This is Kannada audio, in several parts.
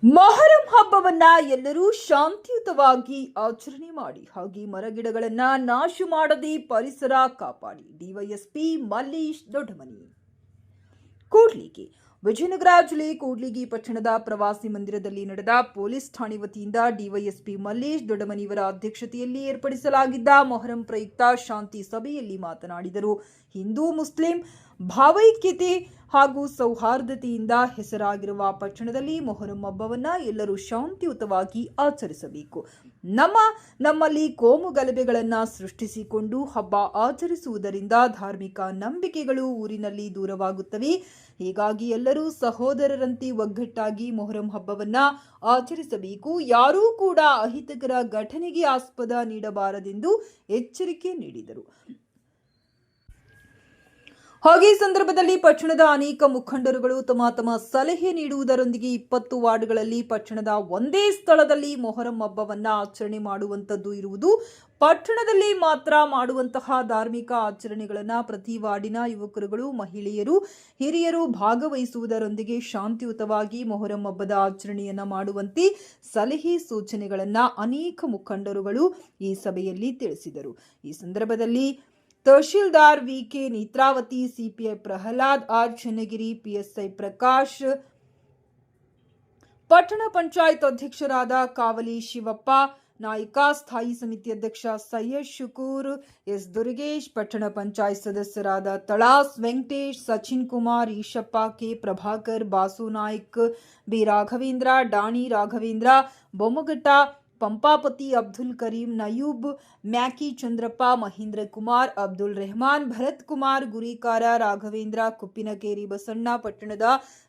ಮೊಹರಂ ಹಬ್ಬವನ್ನ ಎಲ್ಲರೂ ಶಾಂತಿಯುತವಾಗಿ ಆಚರಣೆ ಮಾಡಿ ಹಾಗೆ ಮರಗಿಡಗಳನ್ನ ನಾಶ ಮಾಡದೆ ಪರಿಸರ ಕಾಪಾಡಿ. ಡಿವೈಎಸ್ಪಿ ಮಲ್ಲೇಶ್ ದೊಡ್ಡಮನಿ. ಕೂಡ್ಲಿಗಿ ವಿಜಯನಗರ ಜಿಲ್ಲೆ ಕೂಡ್ಲಿಗಿ ಪಟ್ಟಣದ ಪ್ರವಾಸಿ ಮಂದಿರದಲ್ಲಿ ನಡೆದ ಪೊಲೀಸ್ ಠಾಣೆ ವತಿಯಿಂದ ಡಿವೈಎಸ್ಪಿ ಮಲ್ಲೇಶ್ ದೊಡ್ಡಮನಿಯವರ ಅಧ್ಯಕ್ಷತೆಯಲ್ಲಿ ಏರ್ಪಡಿಸಲಾಗಿದ್ದ ಮೊಹರಂ ಪ್ರಯುಕ್ತ ಶಾಂತಿ ಸಭೆಯಲ್ಲಿ ಮಾತನಾಡಿದರು. ಹಿಂದೂ ಮುಸ್ಲಿಂ ಭಾವೈಕ್ಯತೆ ಹಾಗೂ ಸೌಹಾರ್ದತೆಯಿಂದ ಹೆಸರಾಗಿರುವ ಪಟ್ಟಣದಲ್ಲಿ ಮೊಹರಂ ಹಬ್ಬವನ್ನ ಎಲ್ಲರೂ ಶಾಂತಿಯುತವಾಗಿ ಆಚರಿಸಬೇಕು. ನಮ್ಮಲ್ಲಿ ಕೋಮು ಗಲಭೆಗಳನ್ನ ಸೃಷ್ಟಿಸಿಕೊಂಡು ಹಬ್ಬ ಆಚರಿಸುವುದರಿಂದ ಧಾರ್ಮಿಕ ನಂಬಿಕೆಗಳು ಊರಿನಲ್ಲಿ ದೂರವಾಗುತ್ತವೆ. ಹೀಗಾಗಿ ಎಲ್ಲರೂ ಸಹೋದರರಂತೆ ಒಗ್ಗಟ್ಟಾಗಿ ಮೊಹರಂ ಹಬ್ಬವನ್ನ ಆಚರಿಸಬೇಕು. ಯಾರೂ ಕೂಡ ಅಹಿತಕರ ಘಟನೆಗೆ ಆಸ್ಪದ ನೀಡಬಾರದೆಂದು ಎಚ್ಚರಿಕೆ ನೀಡಿದರು. ಹಾಗೆ ಈ ಸಂದರ್ಭದಲ್ಲಿ ಪಟ್ಟಣದ ಅನೇಕ ಮುಖಂಡರುಗಳು ತಮ್ಮ ಸಲಹೆ ನೀಡುವುದರೊಂದಿಗೆ 20 ವಾರ್ಡ್ಗಳಲ್ಲಿ ಪಟ್ಟಣದ ಒಂದೇ ಸ್ಥಳದಲ್ಲಿ ಮೊಹರಂ ಹಬ್ಬವನ್ನ ಆಚರಣೆ ಮಾಡುವಂತದ್ದು ಇರುವುದು, ಪಟ್ಟಣದಲ್ಲಿ ಮಾತ್ರ ಮಾಡುವಂತಹ ಧಾರ್ಮಿಕ ಆಚರಣೆಗಳನ್ನು ಪ್ರತಿ ವಾರ್ಡಿನ ಯುವಕರುಗಳು, ಮಹಿಳೆಯರು, ಹಿರಿಯರು ಭಾಗವಹಿಸುವುದರೊಂದಿಗೆ ಶಾಂತಿಯುತವಾಗಿ ಮೊಹರಂ ಹಬ್ಬದ ಆಚರಣೆಯನ್ನ ಮಾಡುವಂತೆ ಸಲಹೆ ಸೂಚನೆಗಳನ್ನ ಅನೇಕ ಮುಖಂಡರುಗಳು ಈ ಸಭೆಯಲ್ಲಿ ತಿಳಿಸಿದರು. ಈ ಸಂದರ್ಭದಲ್ಲಿ tahsildar VK Netravathi, CPI Prahlad R Channagiri, PSI Prakash, ಪಟ್ಟಣ ಪಂಚಾಯತ್ ಅಧ್ಯಕ್ಷರಾದ ಕಾವಲಿ ಶಿವಪ್ಪ ನಾಯ್ಕ, ಸ್ಥಾಯಿ ಸಮಿತಿ ಅಧ್ಯಕ್ಷ ಸೈಯದ್ ಶುಕೂರ್, ಎಸ್ ದುರ್ಗೇಶ್, ಪಟ್ಟಣ ಪಂಚಾಯತ್ ಸದಸ್ಯರಾದ ತಳಾಸ್ ವೆಂಕಟೇಶ್, ಸಚಿನ್ ಕುಮಾರ್, ಈಶಪ್ಪ, ಕೆ ಪ್ರಭಾಕರ್, ಬಾಸು ನಾಯ್ಕ್, ಬಿ ರಾಘವೇಂದ್ರ, ಡಾಣಿ ರಾಘವೇಂದ್ರ, ಬೊಮ್ಮಘಟ್ಟ, ಪಂಪಾಪತಿ, ಅಬ್ದುಲ್ ಕರೀಂ, ನಯೂಬ್, ಮ್ಯಾಕಿ ಚಂದ್ರಪ್ಪ, ಮಹೇಂದ್ರ ಕುಮಾರ್, ಅಬ್ದುಲ್ ರೆಹಮಾನ್, ಭರತ್ ಕುಮಾರ್, ಗುರಿಕಾರ, ರಾಘವೇಂದ್ರ, ಕುಪ್ಪಿನಕೇರಿ ಬಸಣ್ಣ, ಪಟ್ಟಣದ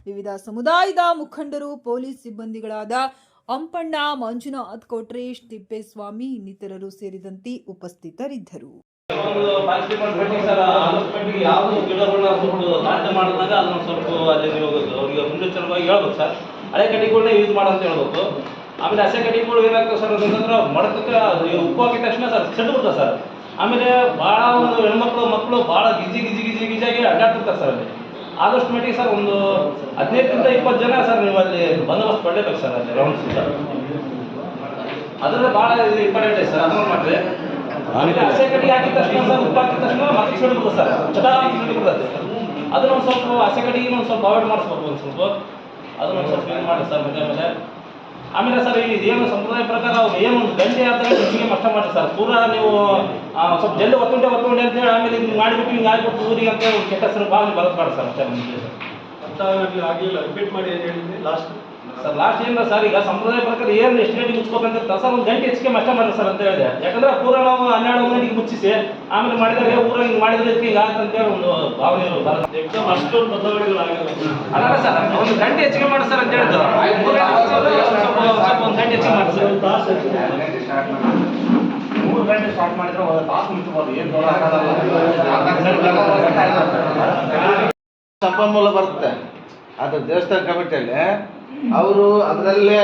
ವಿವಿಧ ಸಮುದಾಯದ ಮುಖಂಡರು, ಪೊಲೀಸ್ ಸಿಬ್ಬಂದಿಗಳಾದ ಅಂಪಣ್ಣ, ಮಂಜುನಾಥ್, ಕೋಟ್ರೇಶ್, ತಿಪ್ಪೇಸ್ವಾಮಿ ಇನ್ನಿತರರು ಸೇರಿದಂತೆ ಉಪಸ್ಥಿತರಿದ್ದರು. ಆಮೇಲೆ ಹಸೆ ಕಟ್ಟಿಗಳು ಏನಾಗ್ತದೆ ಸರ್ ಅಂತಂದ್ರೆ ಮಡಕಕ್ಕೆ ಉಪ್ಪು ಹಾಕಿದ ತಕ್ಷಣ ಸರ್ ಚೆಂಡು ಬಿಡ್ತದೆ ಸರ್. ಆಮೇಲೆ ಭಾಳ ಒಂದು ಹೆಣ್ಮಕ್ಳು ಭಾಳ ಗಿಜಿಯಾಗಿ ಅಡ್ಡಾಡ್ತಿರ್ತಾರೆ ಸರ್. ಅಲ್ಲಿ ಆದಷ್ಟು ಮಟ್ಟಿಗೆ ಸರ್ ಒಂದು 15ರಿಂದ 20 ಜನ ಸರ್ ನೀವು ಅಲ್ಲಿ ಬಂದೋಬಸ್ತ್ ಕೊಡಲೇಬೇಕು ಸರ್. ಅಲ್ಲಿ ರೌಂಡ್ಸ್ ಅದ್ರಲ್ಲಿ ಭಾಳ ಇದು ಇಂಪಾರ್ಟೆಂಟ್ ಇದೆ ಸರ್. ಅದನ್ನು ಮಾಡಿದ್ರೆ ಆಮೇಲೆ ಹಸೆ ಕಟ್ಟಿ ಹಾಕಿದ ತಕ್ಷಣ ಸರ್ ಉಪ್ಪು ಹಾಕಿದ ತಕ್ಷಣ ಮತ್ತೆ ಚೆಂಡು ಬಿಡ್ತದೆ ಸರ್, ಚೆಂಡು ಬಿಡ್ತದೆ. ಅದನ್ನ ಒಂದು ಸ್ವಲ್ಪ ಹಸೆ ಕಟ್ಟಿಗೆ ಒಂದು ಸ್ವಲ್ಪ ಅವಾಯ್ಡ್ ಮಾಡಿಸ್ಬೇಕು. ಒಂದು ಸ್ವಲ್ಪ ಅದನ್ನ ಒಂದು ಸ್ವಲ್ಪ ಇದು ಮಾಡಿ ಸರ್. ಆಮೇಲೆ ಸರ್ ಇದೇನು ಸಂಪ್ರದಾಯ ಪ್ರಕಾರ ಅವ್ರು ಏನು ಒಂದು ಗಂಟೆ ಆದ ಹೆಚ್ಚಿಗೆ ಕಷ್ಟ ಮಾಡಿ ಸರ್. ಪೂರಾ ನೀವು ಸ್ವಲ್ಪ ಜಲ್ದಿ ಒತ್ತುಂಡೆ ಅಂತೇಳಿ ಆಮೇಲೆ ಹಿಂಗೆ ಮಾಡಿಬಿಟ್ಟು ಹಿಂಗೆ ಆಗಿಬಿಟ್ಟು ಊರಿಗೆ ಅಂತೇಳಿ ಕೆಟ್ಟ ಹೆಸರು ಭಾಳ ಬರೋದು ಸರ್. ಮತ್ತೆ ಆಗಲಿಲ್ಲ ರಿಪೀಟ್ ಮಾಡಿ ಏನು ಹೇಳಿದ್ರಿ ಲಾಸ್ಟ್ ಸರ್? ಲಾಸ್ಟ್ ಏನಿಲ್ಲ ಸರ್, ಈಗ ಸಂಪ್ರದಾಯ ಪ್ರಕಾರ ಏನು ಎಷ್ಟು ಗಂಟೆಗೆ ಮುಚ್ಕೋಬೇಕಂತ ಸರ್ ಒಂದು ಗಂಟೆ ಹೆಚ್ಚಿಗೆ ಕಷ್ಟ ಮಾಡಿ ಸರ್ ಅಂತ ಹೇಳಿದೆ. ಯಾಕಂದ್ರೆ ಪೂರಾ ನಾವು 12 ಗಂಟೆಗೆ ಮುಚ್ಚಿಸಿ ಆಮೇಲೆ ಮಾಡಿದರೆ ಊರಾಗ ಹಿಂಗೆ ಮಾಡಿದ್ರೆ ಹಿಂಗೆ ಆಗುತ್ತೆ ಅಂತೇಳಿ ಒಂದು ಭಾವನೆ ಬರೋದು. ಎಕ್ದಮ್ ಅಷ್ಟೊಂದು ಬದಲಾವಣೆಗಳಾಗಲ್ಲ ಅಲ್ಲ ಸರ್. ಒಂದು ಗಂಟೆ ಹೆಚ್ಚಿಗೆ ಮಾಡಿ ಸರ್ ಅಂತ ಹೇಳಿದ್ರು. ಒಂದು ಗಂಟೆ ಹೆಚ್ಚಿಗೆ ಮಾಡಿ ಸರ್. 3 ಗಂಟೆ ಸ್ಟಾರ್ಟ್ ಮಾಡಿದ್ರೆ ಒಂದು ತಾಸು ಮುಚ್ಚಬಹುದು. ಏನು ಸಂಪನ್ಮೂಲ ಬರುತ್ತೆ ಅದು ದೇವಸ್ಥಾನ ಕಮಿಟಿಯಲ್ಲಿ. ಅವರು ಅದರಲ್ಲೇ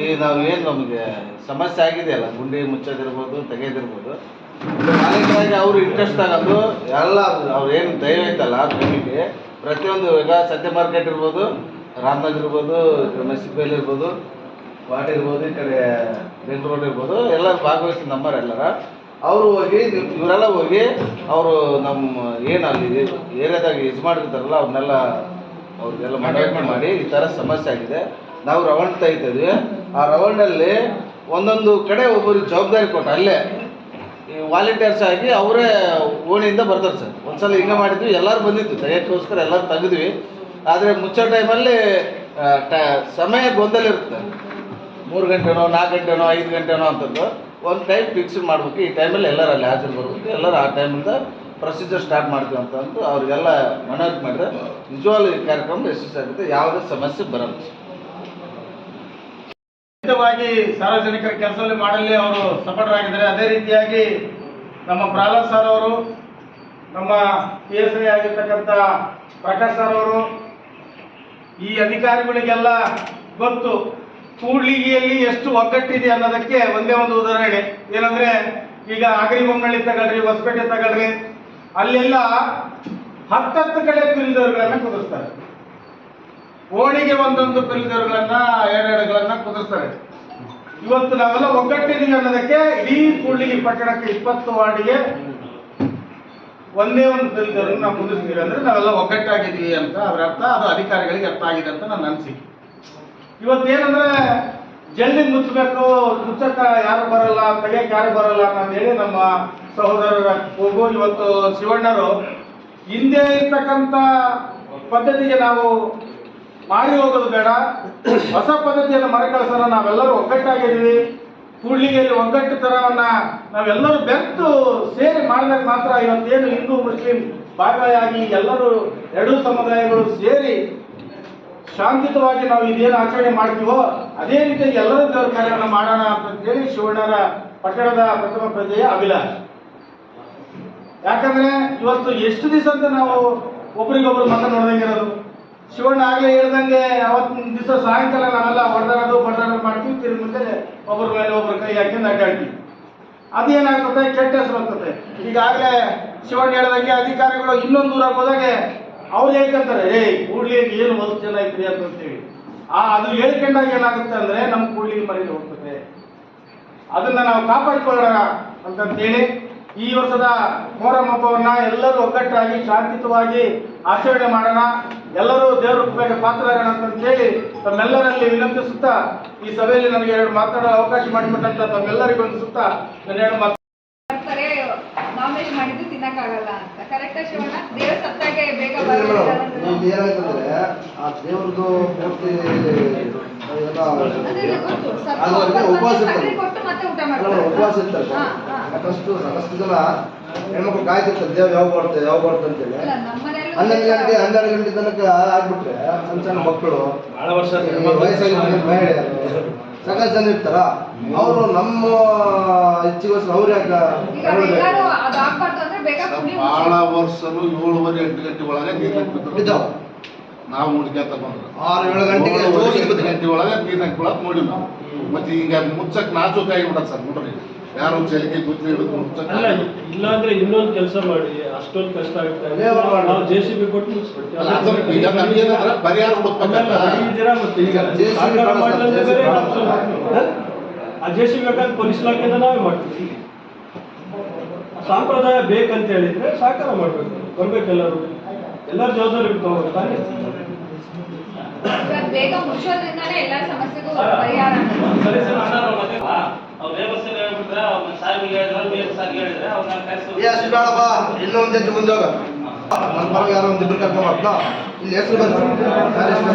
ಈ ನಾವು ಏನು ನಮಗೆ ಸಮಸ್ಯೆ ಆಗಿದೆಯಲ್ಲ, ಗುಂಡಿ ಮುಚ್ಚೋದಿರ್ಬೋದು, ತೆಗೆಯೋದಿರ್ಬೋದು, ಮಾಲೀಕರಾಗಿ ಅವರು ಇಂಟ್ರೆಸ್ಟ್ ಆಗೋದು ಎಲ್ಲ ಅವ್ರು ಏನು ದೈವ ಐತಲ್ಲ ಕಮಿಟಿ ಪ್ರತಿಯೊಂದು. ಈಗ ಸದ್ಯ ಮಾರ್ಕೆಟ್ ಇರ್ಬೋದು, ರಾಮನಗರ ಇರ್ಬೋದು, ಮಸಿಬೇಲ್ ಇರ್ಬೋದು, ವಾಟ ಇರ್ಬೋದು, ಈ ಕಡೆ ಬೆಂಗಳೂರು ರೋಡ್ ಇರ್ಬೋದು, ಎಲ್ಲರೂ ಭಾಗವಹಿಸಿ ನಮ್ಮರೆಲ್ಲರ ಅವರು ಹೋಗಿ ಇವರೆಲ್ಲ ಹೋಗಿ ಅವರು ನಮ್ಮ ಏನು ಅಲ್ಲಿ ಏರಿಯಾದಾಗ ಮಾಡಿರ್ತಾರಲ್ಲ ಅವ್ರನ್ನೆಲ್ಲ ಅವ್ರಿಗೆಲ್ಲ ಮನವರಿಕೆ ಮಾಡಿ ಈ ಥರ ಸಮಸ್ಯೆ ಆಗಿದೆ, ನಾವು ರೌಂಡ್ ತೆಗಿತೀವಿ. ಆ ರೌಂಡಲ್ಲಿ ಒಂದೊಂದು ಕಡೆ ಒಬ್ಬರಿಗೆ ಜವಾಬ್ದಾರಿ ಕೊಟ್ಟು ಅಲ್ಲೇ ಈ ವಾಲಂಟಿಯರ್ಸ್ ಆಗಿ ಅವರೇ ಓಣಿಯಿಂದ ಬರ್ತಾರೆ ಸರ್. ಒಂದ್ಸಲ ಹಿಂಗೆ ಮಾಡಿದ್ವಿ, ಎಲ್ಲರೂ ಬಂದಿತ್ತು ತೆಗೆಯೋಕ್ಕೋಸ್ಕರ ಎಲ್ಲರೂ ತೆಗೆದ್ವಿ. ಆದರೆ ಮುಚ್ಚೋ ಟೈಮಲ್ಲಿ ಸಮಯ ಗೊಂದಲ ಇರುತ್ತೆ. 3 ಗಂಟೆನೋ 4 ಗಂಟೆನೋ 5 ಗಂಟೆನೋ ಅಂತದ್ದು ಒಂದು ಟೈಮ್ ಫಿಕ್ಸ್ ಮಾಡ್ಬೇಕು. ಈ ಟೈಮಲ್ಲಿ ಎಲ್ಲರೂ ಅಲ್ಲಿ ಹಾಜರು ಬರ್ಬೇಕು, ಎಲ್ಲರೂ ಆ ಟೈಮಿಂದ ಪ್ರೊಸೀಜರ್ ಸ್ಟಾರ್ಟ್ ಮಾಡ್ತೀವಿ ಅಂತಂದು ಅವ್ರಿಗೆಲ್ಲ ಮನವರಿಕೆ ಮಾಡಿದ್ರೆ ನಿಜವಾಗ್ಲೂ ಈ ಕಾರ್ಯಕ್ರಮ ಯಶಸ್ವಿಯಾಗುತ್ತೆ, ಯಾವುದೇ ಸಮಸ್ಯೆ ಬರಲ್ಲ. ಸಾರ್ವಜನಿಕರ ಕೆಲಸದಲ್ಲಿ ಮಾಡಲಿ ಅವರು ಸಪೋರ್ಟರಾಗಿದ್ದಾರೆ. ಅದೇ ರೀತಿಯಾಗಿ ನಮ್ಮ ಪ್ರಹ್ಲಾದ್ ಸರ್ ಅವರು, ನಮ್ಮ PSI ಆಗಿರ್ತಕ್ಕಂಥ ಪ್ರಕಾಶ್ ಸರ್ ಅವರು, ಈ ಅಧಿಕಾರಿಗಳಿಗೆಲ್ಲ ಗೊತ್ತು ಕೂಡ್ಲಿಗಿಯಲ್ಲಿ ಎಷ್ಟು ಒಗ್ಗಟ್ಟಿದೆ ಅನ್ನೋದಕ್ಕೆ ಒಂದೇ ಒಂದು ಉದಾಹರಣೆ ಏನಂದ್ರೆ, ಈಗ ಆಗರಿಬೊಮ್ಮನಹಳ್ಳಿ ತಗೊಳ್ರಿ, ಹೊಸಪೇಟೆ ತಗೊಳ್ರಿ, ಅಲ್ಲೆಲ್ಲ 10 ಕಡೆ ಬಿಲ್ದರ್ಗಳನ್ನ ಕುದಿಸ್ತಾರೆ. ಓಣಿಗೆ ಒಂದೊಂದು ಕಲ್ಲಿದ್ದರುಗಳನ್ನ ಎರಡೆರಡುಗಳನ್ನ ಕುದಿಸ್ತಾರೆ. ಇವತ್ತು ನಾವೆಲ್ಲ ಒಗ್ಗಟ್ಟಿದೀವಿ ಅನ್ನೋದಕ್ಕೆ ಇಡೀ ಕೂಡ್ಲಿಗಿ ಪಟ್ಟಣಕ್ಕೆ 20 ವಾರ್ಡಿಗೆ ಒಂದೇ ಒಂದು ಕಲ್ಲಿದ್ದರನ್ನು ನಾವು ಕುದಿಸ್ತೀವಿ ಅಂದ್ರೆ ನಾವೆಲ್ಲ ಒಗ್ಗಟ್ಟಾಗಿದ್ದೀವಿ ಅಂತ ಅದರ ಅರ್ಥ. ಅದು ಅಧಿಕಾರಿಗಳಿಗೆ ಅರ್ಥ ಆಗಿದೆ ಅಂತ ನನ್ನ ಅನಿಸಿಕೆ. ಇವತ್ತೇನಂದ್ರೆ ಜಲ್ದಿ ಮುಚ್ಚಕ್ಕ ಯಾರು ಬರಲ್ಲ, ತೆಗಿಯಕ್ಕೆ ಯಾರು ಬರಲ್ಲ ಅಂತ ಹೇಳಿ ನಮ್ಮ ಸಹೋದರರ ಕೂಗು. ಇವತ್ತು ಶಿವಣ್ಣರು ಹಿಂದೆ ಇರ್ತಕ್ಕಂಥ ಪದ್ಧತಿಗೆ ನಾವು ಮಾರಿ ಹೋಗೋದು ಬೇಡ, ಹೊಸ ಪದ್ಧತಿಯನ್ನು ಮರುಕಳಿಸೋಣ. ನಾವೆಲ್ಲರೂ ಒಗ್ಗಟ್ಟಾಗಿದ್ದೀವಿ. ಕೂಡ್ಲಿಗೆಯಲ್ಲಿ ಒಗ್ಗಟ್ಟು ತರವನ್ನ ನಾವೆಲ್ಲರೂ ಬೆರೆತು ಸೇರಿ ಮಾಡಿದಾಗ ಮಾತ್ರ ಇವತ್ತೇನು ಹಿಂದೂ ಮುಸ್ಲಿಂ ಭಾಗವಾಗಿ ಎಲ್ಲರೂ ಎರಡೂ ಸಮುದಾಯಗಳು ಸೇರಿ ಶಾಂತಿಯುತವಾಗಿ ನಾವು ಇದೇನು ಆಚರಣೆ ಮಾಡ್ತೀವೋ ಅದೇ ರೀತಿಯಾಗಿ ಎಲ್ಲರೂ ದೇವರ ಕಾರ್ಯವನ್ನು ಮಾಡೋಣ ಅಂತ ಹೇಳಿ ಶಿವಣ್ಣರ ಪಟ್ಟಣದ ಪ್ರಥಮ ಪ್ರಜೆಯ ಅಭಿಲಾಷ. ಯಾಕಂದ್ರೆ ಇವತ್ತು ಎಷ್ಟು ದಿವಸ ಅಂತ ನಾವು ಒಬ್ರಿಗೊಬ್ರು ಮತ ನೋಡ್ದಂಗಿರೋದು. ಶಿವಣ್ಣ ಆಗ್ಲೇ ಹೇಳ್ದಂಗೆ ಅವತ್ತಿನ ದಿವಸ ಸಾಯಂಕಾಲ ನಾವೆಲ್ಲ ಹೊಡೆದಾಡೋದು ಬಡದಾಡೋದು ಮಾಡ್ತೀವಿ, ತಿರುಗಿ ಮುಂದೆ ಒಬ್ಬರ ಮೇಲೆ ಒಬ್ಬರು ಕೈ ಹಾಕಿಂದ ಅಡ್ಡಾಡ್ತೀವಿ. ಅದೇನಾಗ್ತದೆ, ಕೆಟ್ಟ ಹೆಸರು ಆಗ್ತದೆ. ಈಗಾಗಲೇ ಶಿವಣ್ಣ ಹೇಳ್ದಂಗೆ ಅಧಿಕಾರಿಗಳು ಇನ್ನೊಂದು ಊರಾಗ ಹೋದಾಗೆ ಅವ್ರು ಹೇಳ್ಕೊಂತಾರೆ, ಕೂಡ್ಲಿಗೆ ಏನು ಒಂದು ಜನ ಐತ್ರಿ ಅಂತೇಳಿ. ಅದು ಹೇಳ್ಕೊಂಡಾಗ ಏನಾಗುತ್ತೆ ಅಂದ್ರೆ ನಮ್ಮ ಕೂಡ್ಲಿಗೆ ಮರೀಲಿ ಹೋಗ್ತದೆ. ಅದನ್ನ ನಾವು ಕಾಪಾಡಿಕೊಳ್ಳೋಣ ಅಂತಂತೇಳಿ ಈ ವರ್ಷದ ಮೊಹರಂ ಹಬ್ಬವನ್ನ ಎಲ್ಲರೂ ಒಗ್ಗಟ್ಟಾಗಿ ಶಾಂತಿಯುತವಾಗಿ ಆಚರಣೆ ಮಾಡೋಣ, ಎಲ್ಲರೂ ದೇವರ ಕೃಪೆಗೆ ಪಾತ್ರರಾಗೋಣ ಅಂತಂತೇಳಿ ತಮ್ಮೆಲ್ಲರಲ್ಲಿ ವಿನಂತಿಸುತ್ತಾ ಈ ಸಭೆಯಲ್ಲಿ ನನಗೆ 2 ಮಾತನಾಡಲು ಅವಕಾಶ ಮಾಡಿಕೊಟ್ಟಂತ ತಮ್ಮೆಲ್ಲರಿಗೂ ವಂದಿಸುತ್ತಾ ನನ್ನ 2 ಮಾತು ನಾನ್-ವೆಜ್ ಮಾಡಿದ್ದು ತಿನ್ನಕ್ಕಾಗಲ್ಲ ಅಂತ. ಕರೆಕ್ಟಾ ಶಿವಣ್ಣ? ದೇವ್ರ ಸತ್ತಾಗೆ ಬೇಗ ಏನಾಯ್ತಂದ್ರೆ ಆ ದೇವ್ರದ್ದು ಮೂರ್ತಿ ಉಪವಾಸ ಕೊಟ್ಟು ಮತ್ತೆ ಊಟ ಮಾಡ್ತಾರೆ. ಉಪವಾಸ ಇರ್ತಾರೆ. ಸಾಕಷ್ಟು ಜನ ಹೆಣ್ಮಕ್ಳು ಕಾಯ್ತಿರ್ತಾರೆ ದೇವ್ರು ಯಾವಾಗ ಬರುತ್ತೆ ಅಂತೇಳಿ. 12 ಗಂಟೆ ತನಕ ಆಗ್ಬಿಟ್ರೆ ಸಣ್ಣ ಸಣ್ಣ ಮಕ್ಕಳು, ವಯಸ್ಸಾಗಿ ಮಹಿಳೆಯರು ಸಾಕಷ್ಟು ಜನ ಇರ್ತಾರ. ಅವರು ನಮ್ಮ ಇಚ್ಛೆಗೋಸ್ಕರ ಅವ್ರು ಬಹಳ ವರ್ಷನು 7:30-8 ಗಂಟೆ ಒಳಗೆ ನೀರು ಬಿದ್ದಾವೆ. ನಾವು ಹುಡುಕ್ಯಾತ ಬಂದ್ರೆ 6-7 ಗಂಟೆಗೆ 8 ಗಂಟೆ ಒಳಗೆ ನೀರು ಹಾಕ್ಕೊಳಕ್ ನೋಡಿ ನಾವು. ಮತ್ತೆ ಈಗ ಮುಚ್ಚಕ್ ನಾಜೂಕ ಆಗಿಬಿಡತ್ ಸರ್. ನೋಡ್ರಿ ಯಾರು ಚಲಿಕೆ ಗುದ್ಲಿ ಹಿಡಿದು ಮುಚ್ಚಕ್ ಇಲ್ಲ ಅಂದ್ರೆ ಇನ್ನೊಂದು ಕೆಲಸ ಮಾಡಿ, ಅಷ್ಟೊಂದು ಕಷ್ಟ ಆಗುತ್ತೆ. ನಾವು JCB ಕೊಟ್ಟು ಮುಗಿಸ್ಬಿಡ್ತೀವಿ. ಈಗ ನಮ್ಗೇನಂದ್ರೆ ಪರಿಹಾರ ಕೊಡ್ಬೇಕಲ್ಲ. ಆ JCB ಬೇಕಾದ್ರೆ ಪೊಲೀಸ್ ಇಲಾಖೆಯಿಂದ ನಾವೇ ಮಾಡ್ತೀವಿ. ಸಂಪ್ರದಾಯ ಬೇಕಂತ ಹೇಳಿದ್ರೆ ಸಹಕಾರ ಮಾಡ್ಬೇಕು, ಬರ್ಬೇಕು ಎಲ್ಲರೂ ಜವಾಬ್ದಾರಿ ತಗೋಬೇಕು ತಾನೇ. ಬೇಗ ಮುಗಿಸೋದ್ರಿಂದಾನೇ ಎಲ್ಲ ಸಮಸ್ಯೆಗೂ ಪರಿಹಾರ. ಸರಿ ಸರ್, ಅವ್ರು ವ್ಯವಸ್ಥೆ ಹೇಳ್ಬಿಟ್ರೆ ಅವ್ರ ಸಾರಿಗೆ ಹೇಳಿದ್ರೆ ಬೇರೆ ಸಾರಿಗೆ ಹೇಳಿದ್ರೆ ಅವ್ರನ್ನ ಕರೆಸಿ ಬೇಡಪ್ಪ, ಇನ್ನೊಂದು ಹೆಚ್ಚು ಮುಂದೆ ಹೋಗ. ನನ್ನ ಪರವಾಗಿ ಯಾರೋ ಒಂದಿಬ್ರು ಕರ್ಕೊಂಡ್ ಮಾಡ್ತಾ ಇಲ್ಲಿ ಹೆಸರು ಬಂದು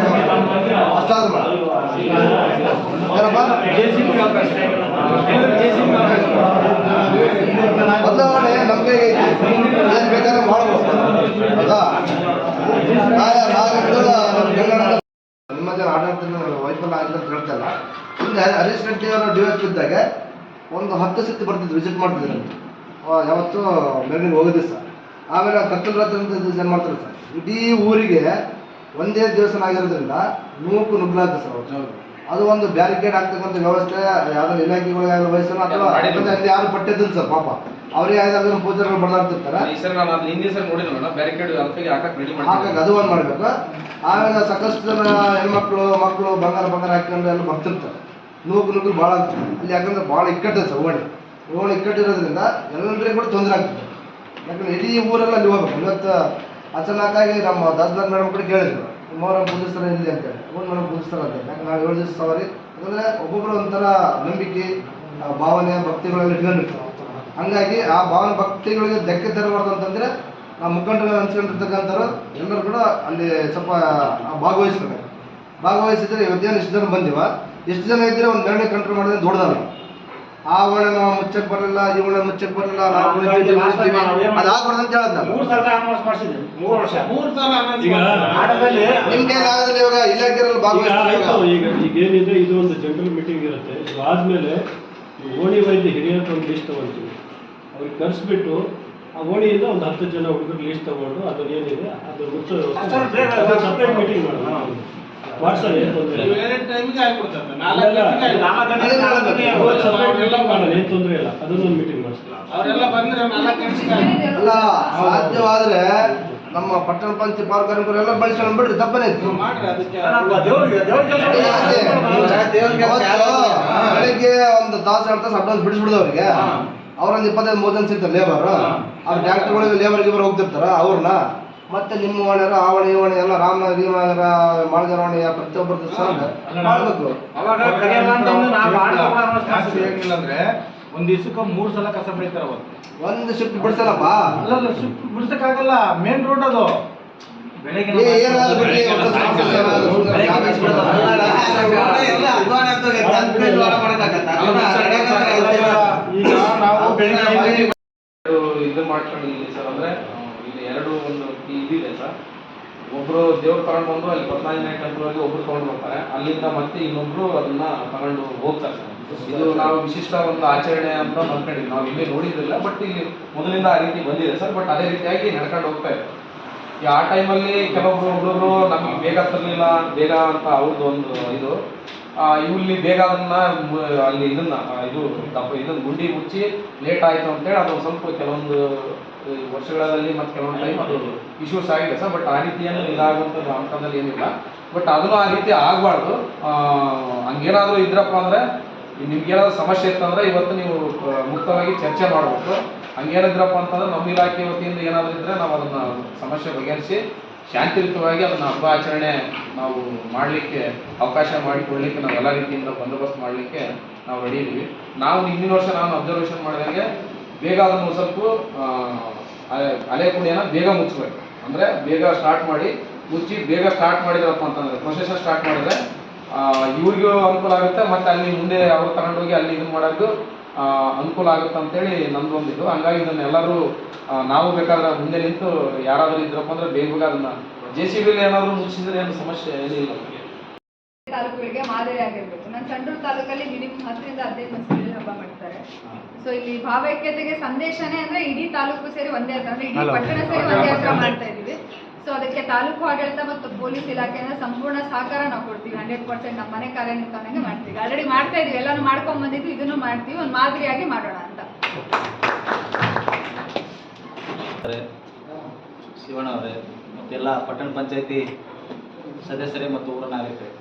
ಅಷ್ಟಾದ್ರು ಬದಲಾವಣೆ ನಮ್ಮ ಕೈಗೆ ಐತಿ. ಏನ್ ಬೇಕಾದ್ರೆ ಮಾಡ್ಬೋದು ಹೌದಾ? ನಿಮ್ಮ ಜನ ಆಡಳಿತ ವೈಫಲ್ಯ ಆಗಿದೆ ಅಂತ ಹೇಳ್ತಲ್ಲ. ಹಿಂದೆ ಹರೀಶ್ ರೆಡ್ಡಿ ಅವರು ಡಿವೈಸ್ ಇದ್ದಾಗ ಒಂದು 10 ಸತಿ ಬರ್ತಿದ್ರು, ವಿಸಿಟ್ ಮಾಡ್ತಿದ್ರು. ಯಾವತ್ತು ಮೆರವಣಿಗೆ ಹೋಗೋದು ಸರ್. ಆಮೇಲೆ ಕತ್ತಲ ರಾತ್ರಿ ಅಂತ ಏನು ಮಾಡ್ತಾರೆ ಸರ್, ಇಡೀ ಊರಿಗೆ ಒಂದೇ ದೇವಸ್ಥಾನ ಆಗಿರೋದ್ರಿಂದ ನುಗ್ಲಾಗ್ತದೆ ಸರ್. ಅದು ಒಂದು ಬ್ಯಾರಿಕೇಡ್ ಆಗ್ತಕ್ಕಂಥ ವ್ಯವಸ್ಥೆ ಯಾವ್ದಾದ್ರು ಇಲಾಖೆಗಳಿಗಾಗಲಿ ವಹಿಸೋಣ ಅಥವಾ ಅಲ್ಲಿ ಯಾರು ಪಟ್ಟಿದ್ದಿಲ್ಲ ಸರ್. ಪಾಪ ಅವರಿಗೆ ಯಾವ್ದಾದ್ರು ಪೂಜಾರಿಗಳು ಬಡದಾಡ್ತಿರ್ತಾರೆ. ಹಾಗಾಗಿ ಅದು ಒಂದು ಮಾಡ್ಬೇಕು. ಆಮೇಲೆ ಸಾಕಷ್ಟು ಜನ ಹೆಣ್ಮಕ್ಳು ಮಕ್ಕಳು ಬಂಗಾರ ಹಾಕೊಂಡು ಎಲ್ಲ ಬರ್ತಿರ್ತಾರೆ. ನುಗ್ಗು ಭಾಳ ಆಗ್ತದೆ ಅಲ್ಲಿ. ಯಾಕಂದ್ರೆ ಭಾಳ ಇಕ್ಕಟ್ಟಿದೆ ಸರ್. ಓಣಿ ಇಕ್ಕಟ್ಟಿರೋದ್ರಿಂದ ಎಲ್ಲರಿಗೂ ಕೂಡ ತೊಂದರೆ ಆಗ್ತದೆ. ಯಾಕಂದ್ರೆ ಇಡೀ ಊರೆಲ್ಲ ಅಲ್ಲಿ ಹೋಗ್ಬೇಕು. ಇವತ್ತು ಅಚಾನಕ್ಕಾಗಿ ನಮ್ಮ ದಾಸದಾರ್ ಮೇಡಮ್ ಕೂಡ ಕೇಳಿದ್ರು, ಮೊಹರಂ ಪೂಜಿಸ್ತಾರೆ ಇಲ್ಲಿ ಅಂತೇಳಿ. ಮೇಡಮ್ ಪೂಜಿಸ್ತಾರೆ ಅಂತ. ಯಾಕಂದ್ರೆ ನಾವು 7 ದಿವಸ ಸವಾರಿ. ಯಾಕಂದ್ರೆ ಒಬ್ಬೊಬ್ಬರು ಒಂಥರ ನಂಬಿಕೆ, ಭಾವನೆ, ಭಕ್ತಿಗಳೆಲ್ಲ ಇಟ್ಕೊಂಡಿರ್ತಾರೆ. ಹಂಗಾಗಿ ಆ ಭಾವನೆ ಭಕ್ತಿಗಳಿಗೆ ಧಕ್ಕೆ ತರಬಾರ್ದು ಅಂತಂದ್ರೆ ನಾವು ಮುಖಂಡರು ಅನ್ಸ್ಕೊಂಡಿರ್ತಕ್ಕಂಥವ್ರು ಎಲ್ಲರೂ ಕೂಡ ಅಲ್ಲಿ ಸ್ವಲ್ಪ ಭಾಗವಹಿಸಿದ್ರೆ ಇವತ್ತೇನು ಇಷ್ಟು ಜನ ಬಂದಿವ, ಎಷ್ಟು ಜನ ಇದ್ರೆ ಒಂದು ಮೆರವಣಿಗೆ ಕಂಟ್ರೋಲ್ ಮಾಡಿದ್ರೆ ದೊಡ್ಡದಲ್ಲ. ಆ ಒಳ್ಳೆ ನಾವು ಮುಚ್ಚಕ್ಕೆ ಬರಲಿಲ್ಲ, ಈ ಒಳ್ಳೆ ಮುಚ್ಚಕ್ಕೆ ಬರಲಿಲ್ಲ, ನಾವು ಅದಾಗ್ಬಾರ್ದು ಅಂತ ಹೇಳದ್ ನಾವು. 3 ಸಲ ನಿಮ್ಗೆ ಏನಾಗಲ್ಲ ಇವಾಗ ಇಲಾಖೆಯಲ್ಲಿ ಭಾಗವಹಿಸ್ತಾರೆ. ಈಗೇನಿದೆ ಇದು ಒಂದು ಜನರಲ್ ಮೀಟಿಂಗ್ ಇರುತ್ತೆ. ಇದು ಆದ್ಮೇಲೆ ಓಣಿ ವೈದ್ಯ ಹಿರಿಯರ ಒಂದು ಲಿಸ್ಟ್ ತಗೊಳ್ತೀವಿ. ಅವ್ರಿಗೆ ಕರೆಸ್ಬಿಟ್ಟು ಆ ಓಣಿಯಿಂದ ಒಂದು 10 ಜನ ಹುಡುಗರು ಲೀಸ್ಟ್ ತಗೊಂಡು ಅದು ಏನಿದೆ ಅದು ಮುಚ್ಚೋ ಸಪ್ರೇಟ್ ಮೀಟಿಂಗ್ ಮಾಡೋದು. ವಾಟ್ಸಪ್ ಏನು ತೊಂದರೆ ಇಲ್ಲ, ಏನು ತೊಂದರೆ ಇಲ್ಲ. ಅದನ್ನೊಂದು ಮೀಟಿಂಗ್ ಮಾಡಿಸ್ತೀವಿ. ಅವರೆಲ್ಲ ಬಂದ್ರೆ ಅಲ್ಲ ಸಾಧ್ಯವಾದ್ರೆ ನಮ್ಮ ಪಟ್ಟಣ ಪಂಚಾಯತ್ ಪಾರ್ಕ್ ಕಾರ್ಮಿಕರು ಎಲ್ಲ ಬಳಸ್ಕೊಂಡು ಬಿಡ್ರಿ ತಪ್ಪನೇ ಇತ್ತು. ಬೆಳಿಗ್ಗೆ ಒಂದು ತಾಸು 2 ತಾಸು ಅಡ್ವಾನ್ಸ್ ಬಿಡಿಸ್ಬಿಡ್ದು ಅವ್ರಿಗೆ. ಅವ್ರೊಂದು 25-30 ಜನ ಸಿಗ್ತಾರೆ ಲೇಬರ್. ಅವ್ರ ಟ್ಯಾಕ್ಟ್ರಿಗಳಿಗೆ ಲೇಬರ್ ಗಿಬರ್ ಹೋಗ್ತಿರ್ತಾರ ಅವ್ರನ್ನ. ಮತ್ತೆ ನಿಮ್ಮ ಓಣೆಯರು ಆ ಓಣಿ ಈ ಓಣಿ ಎಲ್ಲ ರಾಮನಗರ ಗೀಮನಗರ ಮಾಳಗರ ಓಣಿ ಪ್ರತಿಯೊಬ್ಬರದ್ದು ಮಾಡ್ಬೇಕು. ಏನಿಲ್ಲ ಅಂದ್ರೆ ಒಂದ್ ದಿವ್ಸಕ್ಕೆ 3 ಸಲ ಕಸ ಬೆಳಿತಾರ ಒಂದು ಶಿಫ್ಟ್ ಬಿಡ್ಸಲ್ಲಪ್ಪ. ಅಲ್ಲ ಶಿಫ್ಟ್ ಬಿಡ್ಸಕ್ಕಾಗಲ್ಲ, ಮೇನ್ ರೋಡ್ ಅದು. ಬೆಳಗ್ಗೆ ಏನಾದ್ರು ಬಿಡ್ರಿ, ಈಗ ನಾವು ಬೆಳಿಗ್ಗೆ ಇದು ಮಾಡ್ಕೊಂಡಿದ್ದೀವಿ ಸರ್. ಅಂದ್ರೆ ಇಲ್ಲಿ 2 ಒಂದು ಇದಿದೆ ಸರ್. ಒಬ್ರು ದೇವ್ರು ತಗೊಂಡು ಬಂದು ಅಲ್ಲಿ 14ನೇ ಟೆಂಪಲ್ಗೆ ಒಬ್ರು ತಗೊಂಡು ಬರ್ತಾರೆ, ಅಲ್ಲಿಂದ ಮತ್ತೆ ಇನ್ನೊಬ್ರು ಅದನ್ನ ತಗೊಂಡು ಹೋಗ್ತಾರೆ ಸರ್. ಇದು ನಾವು ವಿಶಿಷ್ಟ ಒಂದು ಆಚರಣೆ ಅಂತ ಮಾಡ್ಕೊಂಡಿದ್ವಿ. ನಾವು ಇಲ್ಲಿ ನೋಡಿದ್ರಿಲ್ಲ, ಬಟ್ ಇಲ್ಲಿ ಮೊದಲಿಂದ ಆ ರೀತಿ ಬಂದಿದೆ ಸರ್. ಬಟ್ ಅದೇ ರೀತಿಯಾಗಿ ನಡ್ಕೊಂಡು ಹೋಗ್ತಾ ಇದೆ. ಆ ಟೈಮಲ್ಲಿ ಒಬ್ಬೊಬ್ರು ನಮಗೆ ಬೇಗ ತರಲಿಲ್ಲ, ಬೇಗ ಅಂತ ಅವ್ರದ್ದು ಒಂದು ಇದು ಇಲ್ಲಿ ಬೇಗ ಅದನ್ನ ಅಲ್ಲಿ ಇದನ್ನ ಇದನ್ನ ಗುಂಡಿ ಮುಚ್ಚಿ ಲೇಟ್ ಆಯಿತು ಅಂತೇಳಿ ಅದೊಂದು ಸ್ವಲ್ಪ ಕೆಲವೊಂದು ವರ್ಷಗಳಲ್ಲಿ ಮತ್ತು ಕೆಲವೊಂದು ಟೈಮ್ ಅದು ಇಶ್ಯೂಸ್ ಆಗಿದೆ ಸರ್. ಬಟ್ ಆ ರೀತಿಯನ್ನು ಇದಾಗುವಂಥದ್ದು ಅಂಥದ್ದಲ್ಲಿ ಏನಿಲ್ಲ. ಬಟ್ ಅದನ್ನು ಆ ರೀತಿ ಆಗಬಾರ್ದು. ಹಂಗೇನಾದರೂ ಇದ್ರಪ್ಪ ಅಂದರೆ ನಿಮ್ಗೇನಾದ್ರು ಸಮಸ್ಯೆ ಇತ್ತಂದರೆ ಇವತ್ತು ನೀವು ಮುಕ್ತವಾಗಿ ಚರ್ಚೆ ಮಾಡಬೇಕು. ಹಂಗೇನಿದ್ರಪ್ಪ ಅಂತಂದ್ರೆ ನಮ್ಮ ಇಲಾಖೆ ವತಿಯಿಂದ ಏನಾದರೂ ಇದ್ದರೆ ನಾವು ಅದನ್ನು ಸಮಸ್ಯೆ ಬಗೆಹರಿಸಿ ಶಾಂತಿಯುತವಾಗಿ ಅದನ್ನು ಹಬ್ಬ ಆಚರಣೆ ನಾವು ಮಾಡಲಿಕ್ಕೆ ಅವಕಾಶ ಮಾಡಿಕೊಡ್ಲಿಕ್ಕೆ ನಾವು ಎಲ್ಲ ರೀತಿಯಿಂದ ಬಂದೋಬಸ್ತ್ ಮಾಡಲಿಕ್ಕೆ ನಾವು ರೆಡಿ ಇದ್ದೀವಿ. ನಾವು ಹಿಂದಿನ ವರ್ಷ ನಾನು ಅಬ್ಸರ್ವೇಷನ್ ಮಾಡಿದಾಗೆ ಬೇಗ ಅದನ್ನು ಸ್ವಲ್ಪ ಹಳೆ ಕುಡಿಯೋಣ ಬೇಗ ಮುಚ್ಚಬೇಕು. ಅಂದರೆ ಬೇಗ ಸ್ಟಾರ್ಟ್ ಮಾಡಿ ಮುಚ್ಚಿ ಬೇಗ ಸ್ಟಾರ್ಟ್ ಮಾಡಿದ್ರಪ್ಪ ಅಂತಂದರೆ ಪ್ರೊಸೆಷನ್ ಸ್ಟಾರ್ಟ್ ಮಾಡಿದ್ರೆ ಇವ್ರಿಗೂ ಅನುಕೂಲ ಆಗುತ್ತೆ, ಮತ್ತು ಅಲ್ಲಿ ಮುಂದೆ ಅವ್ರು ತಗೊಂಡೋಗಿ ಅಲ್ಲಿ ಇದನ್ನು ಮಾಡೋದು ಅನುಕೂಲ ಆಗುತ್ತೆ ಅಂತೇಳಿ ನಮ್ದು ಒಂದಿದ್ದು. ಹಂಗಾಗಿ ಇದನ್ನೆಲ್ಲರೂ ನಾವು ಬೇಕಾದ್ರೆ ಮುಂದೆ ನಿಂತು ಯಾರಾದರೂ ಇದ್ರಪ್ಪ ಅಂದರೆ ಬೇಗ ಅದನ್ನು JCB ಏನಾದರೂ ಮುಗಿಸಿದ್ರೆ ಏನು ಸಮಸ್ಯೆ ಏನಿಲ್ಲ. ತಾಲೂಕುಗಳಿಗೆ ಮಾದರಿ ಆಗಿರ್ಬೇಕು. ನನ್ನ ಸಂಡೂರು ತಾಲೂಕಲ್ಲಿ ಮಿನಿಮಮ್ 10ರಿಂದ 15 ಮನಸ್ಸುಗಳಲ್ಲಿ ಹಬ್ಬ ಮಾಡ್ತಾರೆ. ಸೊ ಇಲ್ಲಿ ಭಾವೈಕ್ಯತೆಗೆ ಸಂದೇಶನೇ ಅಂದ್ರೆ ಇಡೀ ತಾಲೂಕು ಸೇರಿ ಒಂದೇ ಹತ್ರ, ಅಂದ್ರೆ ಇಡೀ ಪಟ್ಟಣ ಸೇರಿ ಒಂದೇ ಹತ್ರ ಮಾಡ್ತಾ ಇದೀವಿ. ಸೊ ಅದಕ್ಕೆ ತಾಲೂಕು ಆಡಳಿತ ಮತ್ತು ಪೊಲೀಸ್ ಇಲಾಖೆಯಿಂದ ಸಂಪೂರ್ಣ ಸಹಕಾರ ನಾವು ಕೊಡ್ತೀವಿ. 100% ನಮ್ಮ ಮನೆ ಕಾರ್ಯನಿರ್ವಹಣೆಗೆ ಮಾಡ್ತೀವಿ. ಆಲ್ರೆಡಿ ಮಾಡ್ತಾ ಇದೀವಿ, ಎಲ್ಲಾನು ಮಾಡ್ಕೊಂಡ್ ಬಂದಿದ್ವಿ, ಇದನ್ನು ಮಾಡ್ತೀವಿ, ಒಂದು ಮಾದರಿಯಾಗಿ ಮಾಡೋಣ ಅಂತ. ಶಿವಣ್ಣ ಅವರೇ ಮತ್ತೆಲ್ಲ ಪಟ್ಟಣ ಪಂಚಾಯತಿ ಸದಸ್ಯರೇ ಮತ್ತು ಊರ ನಾಗರಿಕರೇ,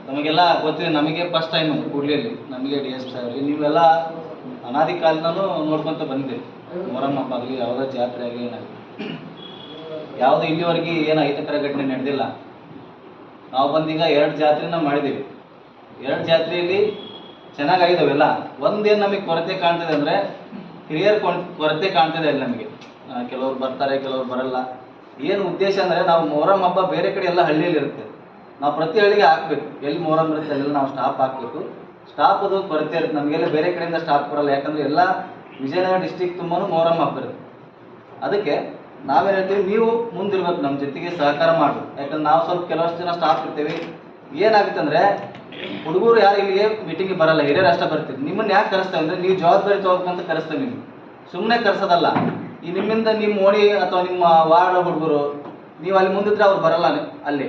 ನಮಗೆಲ್ಲ ಗೊತ್ತಿದೆ. ನಮಗೆ ಫಸ್ಟ್ ಟೈಮ್ ಕೂಡ್ಲಿಯಲ್ಲಿ ನಮಗೆ DSP ಸಾಹೇಬರಿಗೆ ನೀವೆಲ್ಲ ಅನಾದಿ ಕಾಲದಲ್ಲೂ ನೋಡ್ಕೊತ ಬಂದಿದ್ದೀವಿ. ಮೊಹರಂ ಹಬ್ಬ ಆಗಲಿ, ಯಾವುದೋ ಜಾತ್ರೆ ಆಗಲಿ, ಏನಾಗಲಿ, ಯಾವುದೋ ಇಲ್ಲಿವರೆಗೆ ಏನು ಅಹಿತಕರ ಘಟನೆ ನಡೆದಿಲ್ಲ. ನಾವು ಬಂದೀಗ 2 ಜಾತ್ರೆನ ಮಾಡಿದ್ದೀವಿ. 2 ಜಾತ್ರೆಯಲ್ಲಿ ಚೆನ್ನಾಗಾಗಿದ್ದಾವೆಲ್ಲ. ಒಂದೇನು ನಮಗೆ ಕೊರತೆ ಕಾಣ್ತಿದೆ ಅಂದರೆ ಹಿರಿಯರ ಕೊರತೆ ಕಾಣ್ತಿದೆ ಅಲ್ಲಿ ನಮಗೆ. ಕೆಲವ್ರು ಬರ್ತಾರೆ, ಕೆಲವ್ರು ಬರಲ್ಲ. ಏನು ಉದ್ದೇಶ ಅಂದರೆ ನಾವು ಮೊಹರಂ ಹಬ್ಬ ಬೇರೆ ಕಡೆ ಎಲ್ಲ ಹಳ್ಳಿಯಲ್ಲಿ ಇರುತ್ತೆ, ನಾವು ಪ್ರತಿ ಹಳ್ಳಿಗೆ ಹಾಕಬೇಕು. ಎಲ್ಲಿ ಮೊಹರಂ ಇರುತ್ತೆ ಅಲ್ಲೆಲ್ಲ ನಾವು ಸ್ಟಾಪ್ ಹಾಕಬೇಕು. ಸ್ಟಾಪ್ ಅದು ಕೊರತೆ ಇರುತ್ತೆ ನಮಗೆಲ್ಲ, ಬೇರೆ ಕಡೆಯಿಂದ ಸ್ಟಾಪ್ ಕೊಡಲ್ಲ. ಯಾಕಂದರೆ ಎಲ್ಲ ವಿಜಯನಗರ ಡಿಸ್ಟಿಕ್ ತುಂಬಾ ಮೊಹರಂ ಹಬ್ಬ ಇರುತ್ತೆ. ಅದಕ್ಕೆ ನಾವೇನು ಹೇಳ್ತೀವಿ, ನೀವು ಮುಂದಿರ್ಬೇಕು, ನಮ್ಮ ಜೊತೆಗೆ ಸಹಕಾರ ಮಾಡಬೇಕು. ಯಾಕಂದ್ರೆ ನಾವು ಸ್ವಲ್ಪ ಕೆಲವಷ್ಟು ಜನ ಸ್ಟಾಫ್ ಇರ್ತೀವಿ. ಏನಾಗುತ್ತೆ ಅಂದರೆ ಹುಡುಗರು ಯಾರು ಇಲ್ಲಿಗೆ ಮೀಟಿಂಗಿಗೆ ಬರಲ್ಲ, ಹಿರಿಯರು ಅಷ್ಟೇ ಬರ್ತೀವಿ. ನಿಮ್ಮನ್ನು ಯಾಕೆ ಕರೆಸ್ತೇವೆ ಅಂದರೆ ನೀವು ಜವಾಬ್ದಾರಿ ತೊಗೋಬೇಕಂತ ಕರೆಸ್ತೇವೆ. ನಿಮ್ಗೆ ಸುಮ್ಮನೆ ಕರೆಸೋದಲ್ಲ. ಈ ನಿಮ್ಮಿಂದ ನಿಮ್ಮ ಓಣಿ ಅಥವಾ ನಿಮ್ಮ ವಾರ್ಡ್ ಹುಡುಗರು ನೀವು ಅಲ್ಲಿ ಮುಂದಿದ್ರೆ ಅವ್ರು ಬರಲ್ಲ. ಅಲ್ಲಿ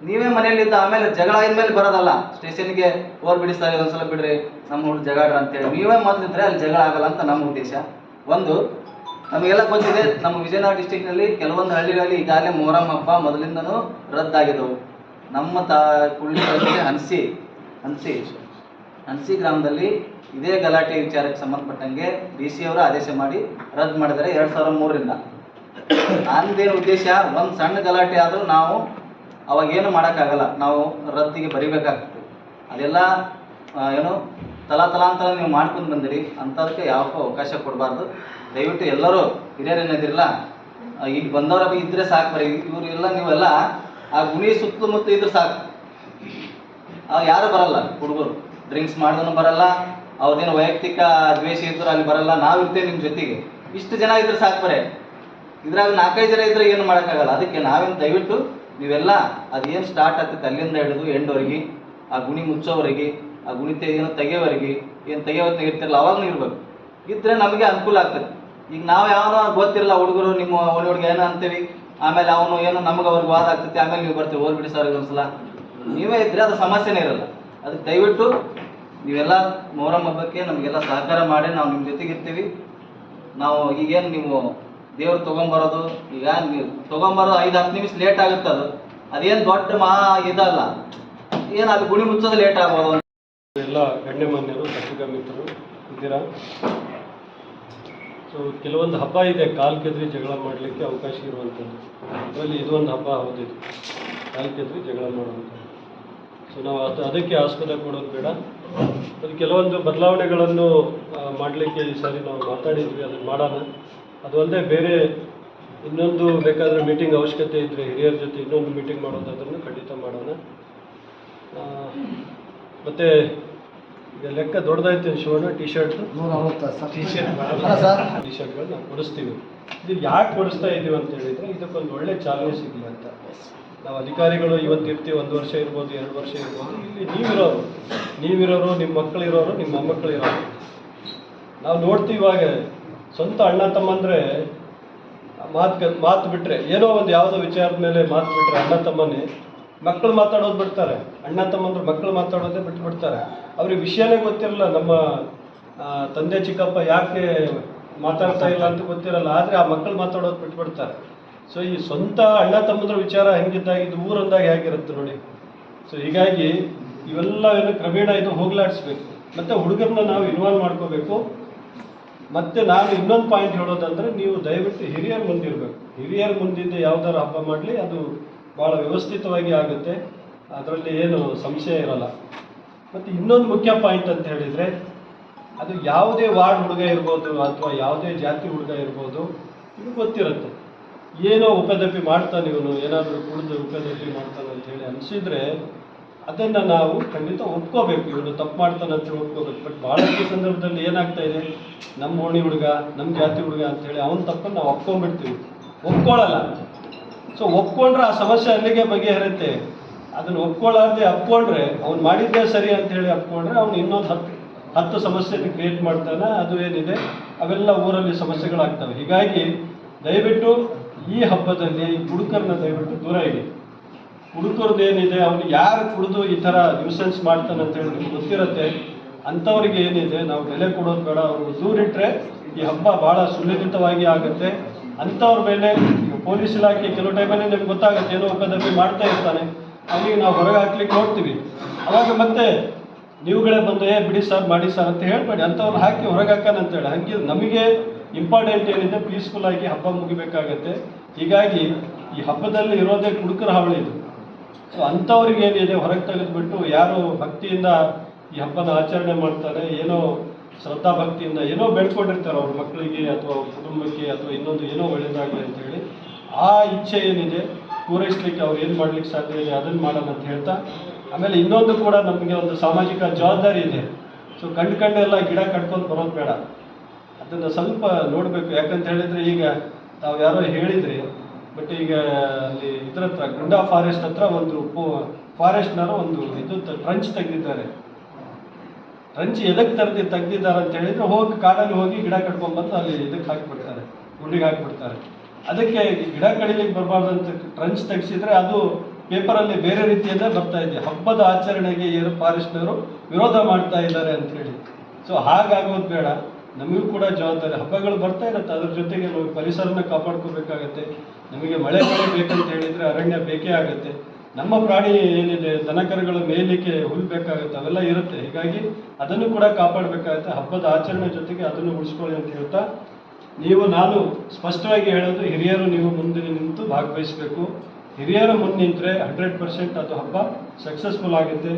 ನೀವೇ ಮನೆಯಲ್ಲಿದ್ದ ಆಮೇಲೆ ಜಗಳ ಆದ್ಮೇಲೆ ಬರೋದಲ್ಲ. ಸ್ಟೇಷನ್ಗೆ ಓರ್ ಬಿಡಿಸ್ತಾರೆ, ಒಂದ್ಸಲ ಬಿಡ್ರಿ ನಮ್ಮ ಹುಡುಗ ಜಗಳ ಅಂತೇಳಿ ನೀವೇ ಮೊದಲಿದ್ರೆ ಅಲ್ಲಿ ಜಗಳ ಆಗಲ್ಲ ಅಂತ ನಮ್ಮ ಉದ್ದೇಶ. ಒಂದು ನಮಗೆಲ್ಲ ಗೊತ್ತಿದೆ, ನಮ್ಮ ವಿಜಯನಗರ ಡಿಸ್ಟಿಕ್ನಲ್ಲಿ ಕೆಲವೊಂದು ಹಳ್ಳಿಗಳಲ್ಲಿ ಈಗಾಗಲೇ ಮೊಹರಂ ಹಬ್ಬ ಮೊದಲಿಂದನೂ ರದ್ದಾಗಿದ್ದವು. ನಮ್ಮ ಕುಳ್ಳಿ ಹನ್ಸಿ ಗ್ರಾಮದಲ್ಲಿ ಇದೇ ಗಲಾಟೆ ವಿಚಾರಕ್ಕೆ ಸಂಬಂಧಪಟ್ಟಂಗೆ DC ಅವರು ಆದೇಶ ಮಾಡಿ ರದ್ದು ಮಾಡಿದ್ದಾರೆ 2003ರಿಂದ. ನನ್ನದೇನು ಉದ್ದೇಶ, ಒಂದು ಸಣ್ಣ ಗಲಾಟೆ ಆದರೂ ನಾವು ಅವಾಗೇನು ಮಾಡೋಕ್ಕಾಗಲ್ಲ, ನಾವು ರದ್ದಿಗೆ ಬರಿಬೇಕಾಗ್ತದೆ. ಅದೆಲ್ಲ ಏನು ತಲಾಂತರ ನೀವು ಮಾಡ್ಕೊಂಡು ಬಂದಿರಿ, ಅಂಥದಕ್ಕೆ ಯಾವಕ್ಕೂ ಅವಕಾಶ ಕೊಡಬಾರ್ದು. ದಯವಿಟ್ಟು ಎಲ್ಲರೂ ಹಿರಿಯರೇನಿದಿರಲ್ಲ, ಇಲ್ಲಿ ಬಂದವರ ಇದ್ದರೆ ಸಾಕು. ಬರೀ ಇವರೆಲ್ಲ ನೀವೆಲ್ಲ ಆ ಗುಣಿ ಸುತ್ತಮುತ್ತ ಇದ್ರೆ ಸಾಕು. ಯಾರು ಬರಲ್ಲ, ಹುಡುಗರು ಡ್ರಿಂಕ್ಸ್ ಮಾಡಿದನು ಬರಲ್ಲ, ಅವ್ರದ್ದೇನು ವೈಯಕ್ತಿಕ ದ್ವೇಷ ಇದ್ರು ಅಲ್ಲಿ ಬರಲ್ಲ. ನಾವಿರ್ತೇವೆ ನಿಮ್ಮ ಜೊತೆಗೆ. ಇಷ್ಟು ಜನ ಇದ್ರೆ ಸಾಕು. ಬರೇ ಇದ್ರಾಗ 4-5 ಜನ ಇದ್ರೆ ಏನು ಮಾಡೋಕ್ಕಾಗಲ್ಲ. ಅದಕ್ಕೆ ನಾವೇನು ದಯವಿಟ್ಟು ನೀವೆಲ್ಲ ಅದೇನು ಸ್ಟಾರ್ಟ್ ಆಗ್ತೈತೆ ಅಲ್ಲಿಂದ ಹಿಡಿದು ಎಂಡ್ವರೆಗೆ, ಆ ಗುಣಿ ಮುಚ್ಚೋವರೆಗೆ, ಆ ಗುಣಿ ಏನು ತೆಗೆಯೋವರೆಗೆ, ಏನು ತೆಗೆಯೋವರೆಗೆ ಇರ್ತಿರಲ್ಲ, ಅವಾಗೂ ಇರ್ಬೇಕು. ಇದ್ರೆ ನಮಗೆ ಅನುಕೂಲ ಆಗ್ತದೆ. ಈಗ ನಾವು ಯಾವನೋ ಗೊತ್ತಿರಲ್ಲ, ಹುಡುಗರು ನಿಮ್ಮ ಹುಡುಗ ಏನೋ ಅಂತೀವಿ, ಆಮೇಲೆ ಅವನು ಏನೋ ನಮಗೆ ಅವ್ರಿಗೆ ವಾದ ಆಗ್ತೈತಿ, ಆಮೇಲೆ ನೀವು ಬರ್ತೀವಿ ಹೋಗ್ಬಿಡಿ ಸರ್ ಒಂದ್ಸಲ. ನೀವೇ ಇದ್ರೆ ಅದು ಸಮಸ್ಯೆನೇ ಇರಲ್ಲ. ಅದಕ್ಕೆ ದಯವಿಟ್ಟು ನೀವೆಲ್ಲ ಮೊಹರಂ ಹಬ್ಬಕ್ಕೆ ನಮಗೆಲ್ಲ ಸಹಕಾರ ಮಾಡಿ ನಾವು ನಿಮ್ಮ ಜೊತೆಗಿರ್ತೀವಿ. ನಾವು ಈಗೇನು ನೀವು ದೇವ್ರು ತೊಗೊಂಬರೋದು, ಈಗ ತೊಗೊಂಬರೋದು 5-10 ನಿಮಿಷ ಲೇಟ್ ಆಗುತ್ತೆ. ಅದೇನು ದೊಡ್ಡ ಇದಲ್ಲ, ಏನು ಅಲ್ಲಿ ಗುಡಿ ಮುಚ್ಚೋದು ಲೇಟ್ ಆಗ್ಬೋದು. ಎಲ್ಲ ಗಣ್ಯಮಾನ್ಯರು, ಪತ್ರಿಕಾ ಮಿತ್ರರು ಇದ್ದೀರಾ. ಸೊ ಕೆಲವೊಂದು ಹಬ್ಬ ಇದೆ ಕಾಲು ಕೆದರಿ ಜಗಳ ಮಾಡಲಿಕ್ಕೆ ಅವಕಾಶ ಇರುವಂಥದ್ದು. ಅದರಲ್ಲಿ ಇದೊಂದು ಹಬ್ಬ ಹೌದಿದೆ, ಕಾಲು ಕೆದರಿ ಜಗಳ ಮಾಡುವಂಥದ್ದು. ಸೊ ನಾವು ಅದಕ್ಕೆ ಆಸ್ಪದ ಕೊಡೋದು ಬೇಡ. ಅದು ಕೆಲವೊಂದು ಬದಲಾವಣೆಗಳನ್ನು ಮಾಡಲಿಕ್ಕೆ ಈ ಸಾರಿ ನಾವು ಮಾತಾಡಿದ್ವಿ, ಅದನ್ನು ಮಾಡೋಣ. ಅದು ಅಲ್ಲದೆ ಬೇರೆ ಇನ್ನೊಂದು ಬೇಕಾದರೆ ಮೀಟಿಂಗ್ ಅವಶ್ಯಕತೆ ಇದ್ದರೆ ಹಿರಿಯರ ಜೊತೆ ಇನ್ನೊಂದು ಮೀಟಿಂಗ್ ಮಾಡೋದಾದ್ರೂ ಖಂಡಿತ ಮಾಡೋಣ. ಮತ್ತು ಈಗ ಲೆಕ್ಕ ದೊಡ್ಡದಾಯ್ತು ಶಿವಣ್ಣ, ಟಿ ಶರ್ಟ್ಗಳನ್ನ ಕೊಡಿಸ್ತೀವಿ. ಇದು ಯಾಕೆ ಕೊಡಿಸ್ತಾ ಇದ್ದೀವಿ ಅಂತ ಹೇಳಿದರೆ ಇದಕ್ಕೊಂದು ಒಳ್ಳೆ ಚಾಲನೆ ಸಿಗಲಿ ಅಂತ. ನಾವು ಅಧಿಕಾರಿಗಳು ಇವತ್ತಿರ್ತೀವಿ, 1 ವರ್ಷ ಇರ್ಬೋದು, 2 ವರ್ಷ ಇರ್ಬೋದು. ಇಲ್ಲಿ ನೀವಿರೋರು, ನಿಮ್ಮ ಮಕ್ಕಳಿರೋರು, ನಿಮ್ಮ ಮೊಮ್ಮಕ್ಕಳಿರೋರು. ನಾವು ನೋಡ್ತೀವಿ ಇವಾಗ ಸ್ವಂತ ಅಣ್ಣ ತಮ್ಮಂದರೆ ಮಾತು ಬಿಟ್ಟರೆ, ಏನೋ ಒಂದು ಯಾವುದೋ ವಿಚಾರದ ಮೇಲೆ ಮಾತು ಬಿಟ್ಟರೆ ಅಣ್ಣ ತಮ್ಮನೇ ಮಕ್ಕಳು ಮಾತಾಡೋದು ಬಿಡ್ತಾರೆ. ಅಣ್ಣ ತಮ್ಮಂದ್ರೆ ಮಕ್ಕಳು ಮಾತಾಡೋದೇ ಬಿಟ್ಬಿಡ್ತಾರೆ. ಅವ್ರಿಗೆ ವಿಷಯನೇ ಗೊತ್ತಿರಲ್ಲ, ನಮ್ಮ ತಂದೆ ಚಿಕ್ಕಪ್ಪ ಯಾಕೆ ಮಾತಾಡ್ತಾ ಇಲ್ಲ ಅಂತ ಗೊತ್ತಿರಲ್ಲ. ಆದರೆ ಆ ಮಕ್ಕಳು ಮಾತಾಡೋದು ಬಿಟ್ಬಿಡ್ತಾರೆ. ಸೊ ಈ ಸ್ವಂತ ಅಣ್ಣ ತಮ್ಮಂದ್ರ ವಿಚಾರ ಹೆಂಗಿದ್ದಾಗ ಇದು ಊರಂದಾಗ ಹೇಗಿರುತ್ತೆ ನೋಡಿ. ಸೊ ಹೀಗಾಗಿ ಇವೆಲ್ಲ ಏನು ಕ್ರಮೇಣ ಇದು ಹೋಗ್ಲಾಡಿಸ್ಬೇಕು. ಮತ್ತು ಹುಡುಗರನ್ನ ನಾವು ಇನ್ವಾಲ್ವ್ ಮಾಡ್ಕೋಬೇಕು. ಮತ್ತು ನಾನು ಇನ್ನೊಂದು ಪಾಯಿಂಟ್ ಹೇಳೋದಂದರೆ, ನೀವು ದಯವಿಟ್ಟು ಹಿರಿಯರ ಮುಂದಿರಬೇಕು. ಹಿರಿಯರ ಮುಂದಿಂದ ಯಾವ್ದಾರು ಹಬ್ಬ ಮಾಡಲಿ ಅದು ಭಾಳ ವ್ಯವಸ್ಥಿತವಾಗಿ ಆಗುತ್ತೆ, ಅದರಲ್ಲಿ ಏನು ಸಂಶಯ ಇರಲ್ಲ. ಮತ್ತು ಇನ್ನೊಂದು ಮುಖ್ಯ ಪಾಯಿಂಟ್ ಅಂತ ಹೇಳಿದರೆ, ಅದು ಯಾವುದೇ ವಾರ್ಡ್ ಹುಡುಗ ಇರ್ಬೋದು ಅಥವಾ ಯಾವುದೇ ಜಾತಿ ಹುಡುಗ ಇರ್ಬೋದು, ಇದು ಗೊತ್ತಿರುತ್ತೆ. ಏನೋ ಉಪದಪ್ಪಿ ಮಾಡ್ತಾನೆ ಇವನು, ಏನಾದರೂ ಕುಡಿದು ಉಪದಪ್ಪಿ ಮಾಡ್ತಾನೆ ಅಂತ ಹೇಳಿ ಅನಿಸಿದರೆ ಅದನ್ನು ನಾವು ಖಂಡಿತ ಒಪ್ಕೋಬೇಕು. ಇವನು ತಪ್ಪು ಮಾಡ್ತಾನೆ ಅಂತ ಒಪ್ಕೋಬೇಕು. ಬಟ್ ಭಾಳಷ್ಟು ಸಂದರ್ಭದಲ್ಲಿ ಏನಾಗ್ತಾ ಇದೆ, ನಮ್ಮ ಓಣಿ ಹುಡುಗ, ನಮ್ಮ ಜಾತಿ ಹುಡುಗ ಅಂಥೇಳಿ ಅವನ ತಪ್ಪನ್ನು ನಾವು ಒಪ್ಕೊಂಡ್ಬಿಡ್ತೀವಿ, ಒಪ್ಕೊಳ್ಳಲ್ಲ. ಸೊ ಒಪ್ಕೊಂಡ್ರೆ ಆ ಸಮಸ್ಯೆ ಅಲ್ಲಿಗೆ ಬಗೆಹರುತ್ತೆ. ಅದನ್ನು ಒಪ್ಕೊಳ್ಳಾರ್ದೆ ಅಪ್ಕೊಂಡ್ರೆ, ಅವ್ನು ಮಾಡಿದ್ದೇ ಸರಿ ಅಂತ ಹೇಳಿ ಅಪ್ಕೊಂಡ್ರೆ ಅವ್ನು ಇನ್ನೊಂದು 10 ಸಮಸ್ಯೆನ ಕ್ರಿಯೇಟ್ ಮಾಡ್ತಾನೆ. ಅದು ಏನಿದೆ ಅವೆಲ್ಲ ಊರಲ್ಲಿ ಸಮಸ್ಯೆಗಳಾಗ್ತವೆ. ಹೀಗಾಗಿ ದಯವಿಟ್ಟು ಈ ಹಬ್ಬದಲ್ಲಿ ಹುಡುಗರನ್ನ ದಯವಿಟ್ಟು ದೂರ ಇಡಿ. ಹುಡುಗರದ್ದು ಏನಿದೆ, ಅವನು ಯಾರು ಕುಡಿದು ಈ ಥರ ನ್ಯೂಸೆನ್ಸ್ ಮಾಡ್ತಾನೆ ಅಂತ ಹೇಳಿ ನಿಮ್ಗೆ ಗೊತ್ತಿರುತ್ತೆ. ಅಂಥವ್ರಿಗೆ ಏನಿದೆ ನಾವು ಬೆಲೆ ಕೊಡೋದು ಬೇಡ. ಅವ್ರಿಗೆ ದೂರಿಟ್ರೆ ಈ ಹಬ್ಬ ಭಾಳ ಸುಲಲಿತವಾಗಿ ಆಗುತ್ತೆ. ಅಂಥವ್ರ ಮೇಲೆ ಪೊಲೀಸ್ ಇಲಾಖೆ ಕೆಲವು ಟೈಮಲ್ಲಿ ನಿಮ್ಗೆ ಗೊತ್ತಾಗುತ್ತೆ, ಏನೋ ಉಪದಪ್ಪಿ ಮಾಡ್ತಾ ಇರ್ತಾನೆ, ಅಲ್ಲಿಗೆ ನಾವು ಹೊರಗೆ ಹಾಕ್ಲಿಕ್ಕೆ ನೋಡ್ತೀವಿ. ಅವಾಗ ಮತ್ತೆ ನೀವುಗಳೇ ಬಂದು ಬಿಡಿ ಸರ್, ಮಾಡಿ ಸರ್ ಅಂತ ಹೇಳ್ಬೇಡಿ, ಅಂಥವ್ರನ್ನ ಹಾಕಿ ಹೊರಗೆ ಹಾಕೋಣಂತೇಳಿ. ಹಾಗೆ ನಮಗೆ ಇಂಪಾರ್ಟೆಂಟ್ ಏನಿದೆ, ಪೀಸ್ಫುಲ್ಲಾಗಿ ಹಬ್ಬ ಮುಗಿಬೇಕಾಗತ್ತೆ. ಹೀಗಾಗಿ ಈ ಹಬ್ಬದಲ್ಲಿ ಇರೋದೇ ಕುಡುಕರ ಹಾವಳಿ ಇದು. ಸೊ ಅಂಥವ್ರಿಗೆ ಏನಿದೆ ಹೊರಗೆ ತೆಗೆದುಬಿಟ್ಟು ಯಾರು ಭಕ್ತಿಯಿಂದ ಈ ಹಬ್ಬನ ಆಚರಣೆ ಮಾಡ್ತಾರೆ, ಏನೋ ಶ್ರದ್ಧಾ ಭಕ್ತಿಯಿಂದ ಏನೋ ಬೆಳ್ಕೊಂಡಿರ್ತಾರೆ ಅವ್ರ ಮಕ್ಕಳಿಗೆ ಅಥವಾ ಅವ್ರ ಕುಟುಂಬಕ್ಕೆ ಅಥವಾ ಇನ್ನೊಂದು ಏನೋ ಒಳ್ಳೆಯದಾಗಲಿ ಅಂತೇಳಿ, ಆ ಇಚ್ಛೆ ಏನಿದೆ ಪೂರೈಸಲಿಕ್ಕೆ ಅವ್ರು ಏನು ಮಾಡ್ಲಿಕ್ಕೆ ಸಾಧ್ಯ ಇದೆ ಅದನ್ನು ಮಾಡೋಣ ಅಂತ ಹೇಳ್ತಾ, ಆಮೇಲೆ ಇನ್ನೊಂದು ಕೂಡ ನಮಗೆ ಒಂದು ಸಾಮಾಜಿಕ ಜವಾಬ್ದಾರಿ ಇದೆ. ಸೊ ಕಂಡೆಲ್ಲ ಗಿಡ ಕಟ್ಕೊಂಡು ಬರೋದು ಬೇಡ, ಅದನ್ನು ಸ್ವಲ್ಪ ನೋಡಬೇಕು. ಯಾಕಂತ ಹೇಳಿದರೆ ಈಗ ನಾವು ಯಾರೋ ಹೇಳಿದ್ರಿ, ಬಟ್ ಈಗ ಅಲ್ಲಿ ಇದ್ರ ಹತ್ರ ಗುಂಡಾ ಫಾರೆಸ್ಟ್ ಹತ್ರ ಒಂದು ಫಾರೆಸ್ಟ್ನವರು ಒಂದು ಇದು ಟ್ರಂಚ್ ತೆಗೆದಿದ್ದಾರೆ. ಟ್ರಂಚ್ ಎದಕ್ಕೆ ತೆಗೆದಿದ್ದಾರೆ ಅಂತ ಹೇಳಿದರೆ, ಹೋಗಿ ಕಾಡಲ್ಲಿ ಹೋಗಿ ಗಿಡ ಕಟ್ಕೊಂಡ್ಬಂದು ಅಲ್ಲಿ ಇದಕ್ಕೆ ಹಾಕಿಬಿಡ್ತಾರೆ, ಗುಂಡಿಗೆ ಹಾಕಿಬಿಡ್ತಾರೆ. ಅದಕ್ಕೆ ಗಿಡ ಕಡಿಲಿಕ್ಕೆ ಬರಬಾರ್ದಂತ ಟ್ರಂಚ್ ತೆಗೆಸಿದ್ರೆ ಅದು ಪೇಪರಲ್ಲಿ ಬೇರೆ ರೀತಿಯಲ್ಲೇ ಬರ್ತಾ ಇದೆ, ಹಬ್ಬದ ಆಚರಣೆಗೆ ಏನು ಫಾರೆಸ್ಟ್ನವರು ವಿರೋಧ ಮಾಡ್ತಾ ಇದ್ದಾರೆ ಅಂಥೇಳಿ. ಸೊ ಹಾಗಾಗೋದು ಬೇಡ. ನಮಗೂ ಕೂಡ ಜವಾಬ್ದಾರಿ, ಹಬ್ಬಗಳು ಬರ್ತಾ ಇರುತ್ತೆ, ಅದ್ರ ಜೊತೆಗೆ ನಾವು ಪರಿಸರನ ಕಾಪಾಡ್ಕೋಬೇಕಾಗತ್ತೆ. ನಮಗೆ ಮಳೆ ಬೇಕಂತ ಹೇಳಿದರೆ ಅರಣ್ಯ ಬೇಕೇ ಆಗುತ್ತೆ. ನಮ್ಮ ಪ್ರಾಣಿ ಏನಿದೆ, ದನಕರುಗಳ ಮೇಯಲಿಕ್ಕೆ ಹುಲ್ಲು ಬೇಕಾಗುತ್ತೆ, ಅವೆಲ್ಲ ಇರುತ್ತೆ. ಹೀಗಾಗಿ ಅದನ್ನು ಕೂಡ ಕಾಪಾಡಬೇಕಾಗುತ್ತೆ. ಹಬ್ಬದ ಆಚರಣೆ ಜೊತೆಗೆ ಅದನ್ನು ಉಳಿಸ್ಕೊಳ್ಳಿ ಅಂತ ಹೇಳ್ತಾ, ನಾನು ಸ್ಪಷ್ಟವಾಗಿ ಹೇಳೋದು, ಹಿರಿಯರು ನೀವು ಮುಂದೆ ನಿಂತು ಭಾಗವಹಿಸಬೇಕು. ಹಿರಿಯರ ಮುಂದೆ ನಿಂತರೆ 100% ಅದು ಹಬ್ಬ ಸಕ್ಸಸ್ಫುಲ್ ಆಗುತ್ತೆ.